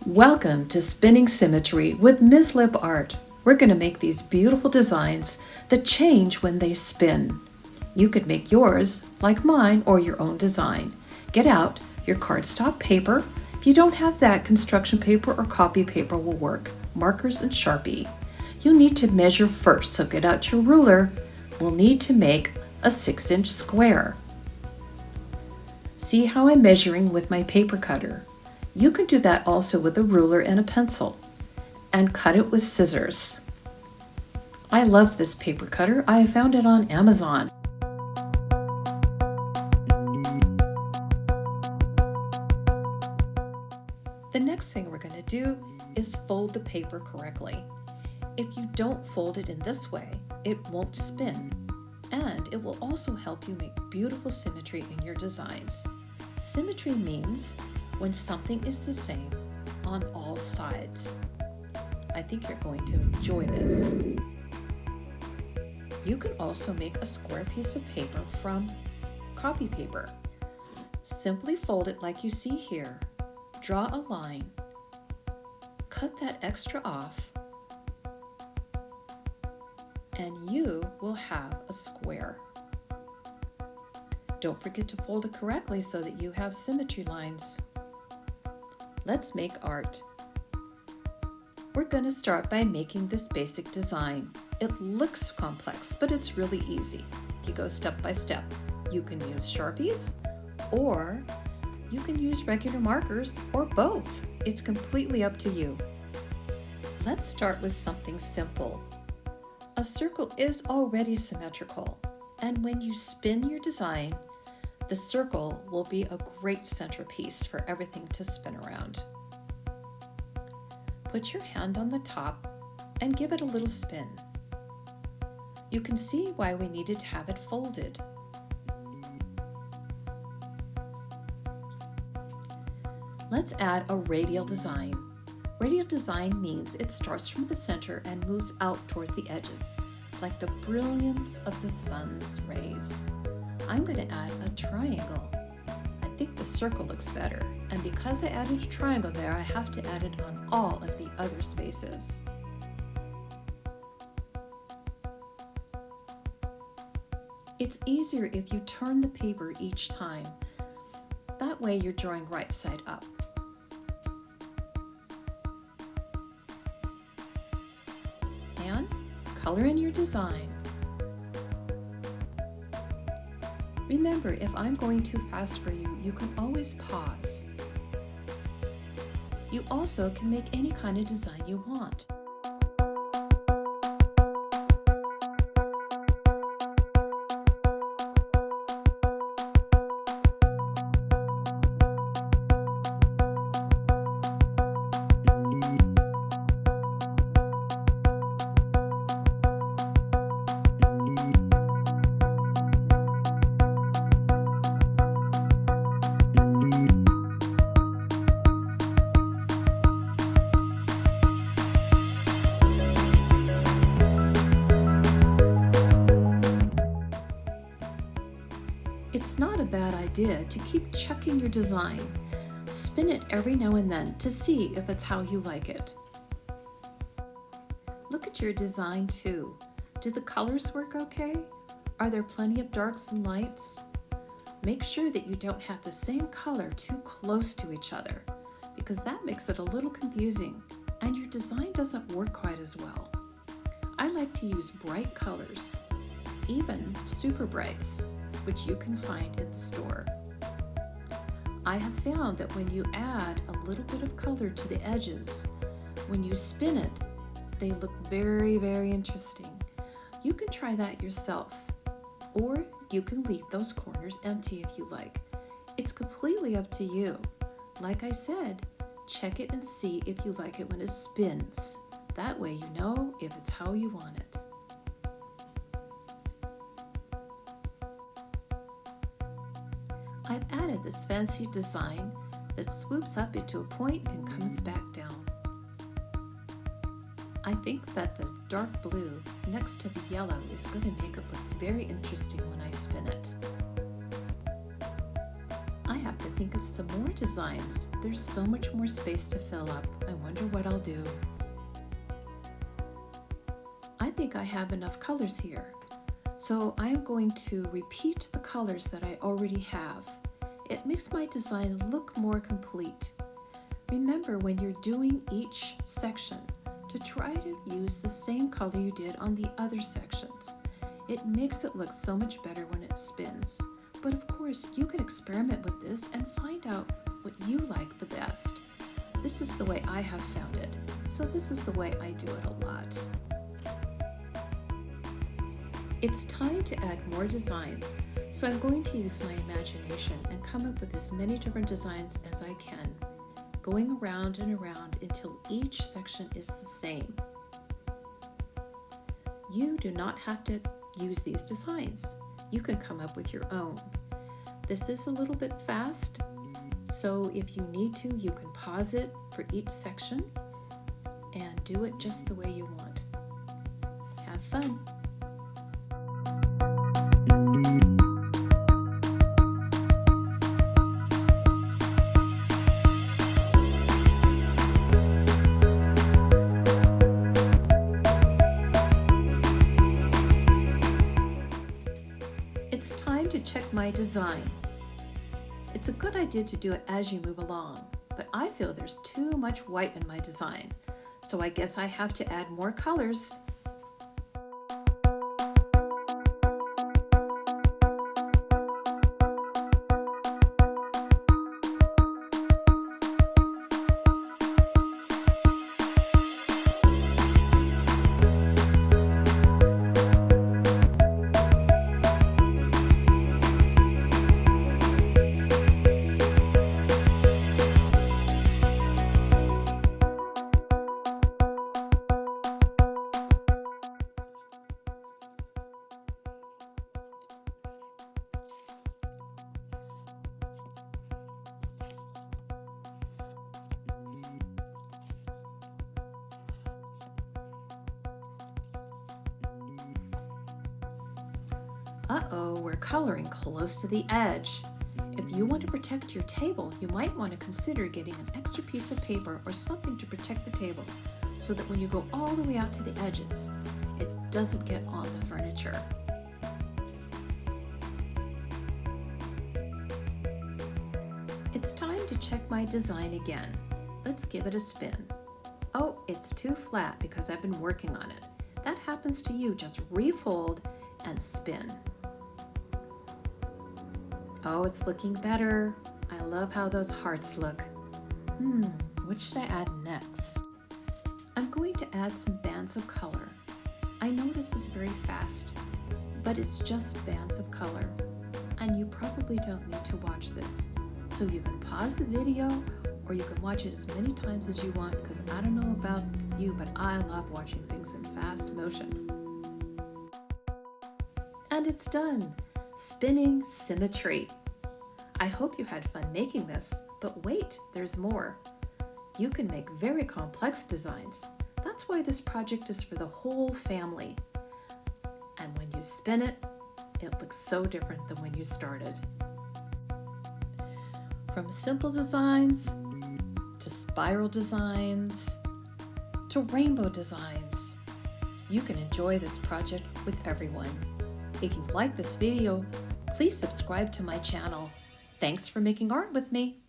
Welcome to Spinning Symmetry with MzLippArt. We're going to make these beautiful designs that change when they spin. You could make yours like mine or your own design. Get out your cardstock paper. If you don't have that, construction paper or copy paper will work. Markers and Sharpie. You need to measure first, so get out your ruler. We'll need to make a 6-inch square. See how I'm measuring with my paper cutter. You can do that also with a ruler and a pencil, and cut it with scissors. I love this paper cutter. I found it on Amazon. The next thing we're going to do is fold the paper correctly. If you don't fold it in this way, it won't spin, and it will also help you make beautiful symmetry in your designs. Symmetry means when something is the same on all sides. I think you're going to enjoy this. You can also make a square piece of paper from copy paper. Simply fold it like you see here. Draw a line. Cut that extra off, and you will have a square. Don't forget to fold it correctly so that you have symmetry lines. Let's make art. We're going to start by making this basic design. It looks complex, but it's really easy. You go step by step. You can use Sharpies, or you can use regular markers, or both. It's completely up to you. Let's start with something simple. A circle is already symmetrical, and when you spin your design, the circle will be a great centerpiece for everything to spin around. Put your hand on the top and give it a little spin. You can see why we needed to have it folded. Let's add a radial design. Radial design means it starts from the center and moves out toward the edges, like the brilliance of the sun's rays. I'm going to add a triangle. I think the circle looks better, and because I added a triangle there, I have to add it on all of the other spaces. It's easier if you turn the paper each time. That way you're drawing right side up. And color in your design. Remember, if I'm going too fast for you, you can always pause. You also can make any kind of design you want. It's not a bad idea to keep checking your design. Spin it every now and then to see if it's how you like it. Look at your design too. Do the colors work okay? Are there plenty of darks and lights? Make sure that you don't have the same color too close to each other, because that makes it a little confusing and your design doesn't work quite as well. I like to use bright colors, even super brights, which you can find in the store. I have found that when you add a little bit of color to the edges, when you spin it, they look very, very interesting. You can try that yourself, or you can leave those corners empty if you like. It's completely up to you. Like I said, check it and see if you like it when it spins. That way you know if it's how you want it. I've added this fancy design that swoops up into a point and comes back down. I think that the dark blue next to the yellow is going to make it look very interesting when I spin it. I have to think of some more designs. There's so much more space to fill up. I wonder what I'll do. I think I have enough colors here. So I'm going to repeat the colors that I already have. It makes my design look more complete. Remember, when you're doing each section, to try to use the same color you did on the other sections. It makes it look so much better when it spins. But of course, you can experiment with this and find out what you like the best. This is the way I have found it, so this is the way I do it a lot. It's time to add more designs, so I'm going to use my imagination and come up with as many different designs as I can, going around and around until each section is the same. You do not have to use these designs. You can come up with your own. This is a little bit fast, so if you need to, you can pause it for each section and do it just the way you want. Have fun! It's time to check my design. It's a good idea to do it as you move along, but I feel there's too much white in my design, so I guess I have to add more colors. Uh-oh, we're coloring close to the edge. If you want to protect your table, you might want to consider getting an extra piece of paper or something to protect the table so that when you go all the way out to the edges, it doesn't get on the furniture. It's time to check my design again. Let's give it a spin. Oh, it's too flat because I've been working on it. That happens to you. Just refold and spin. Oh, it's looking better. I love how those hearts look. What should I add next? I'm going to add some bands of color. I know this is very fast, but it's just bands of color. And you probably don't need to watch this. So you can pause the video or you can watch it as many times as you want, because I don't know about you, but I love watching things in fast motion. And it's done! Spinning symmetry. I hope you had fun making this, but wait, there's more. You can make very complex designs. That's why this project is for the whole family. And when you spin it, it looks so different than when you started. From simple designs, to spiral designs, to rainbow designs, you can enjoy this project with everyone. If you like this video, please subscribe to my channel. Thanks for making art with me.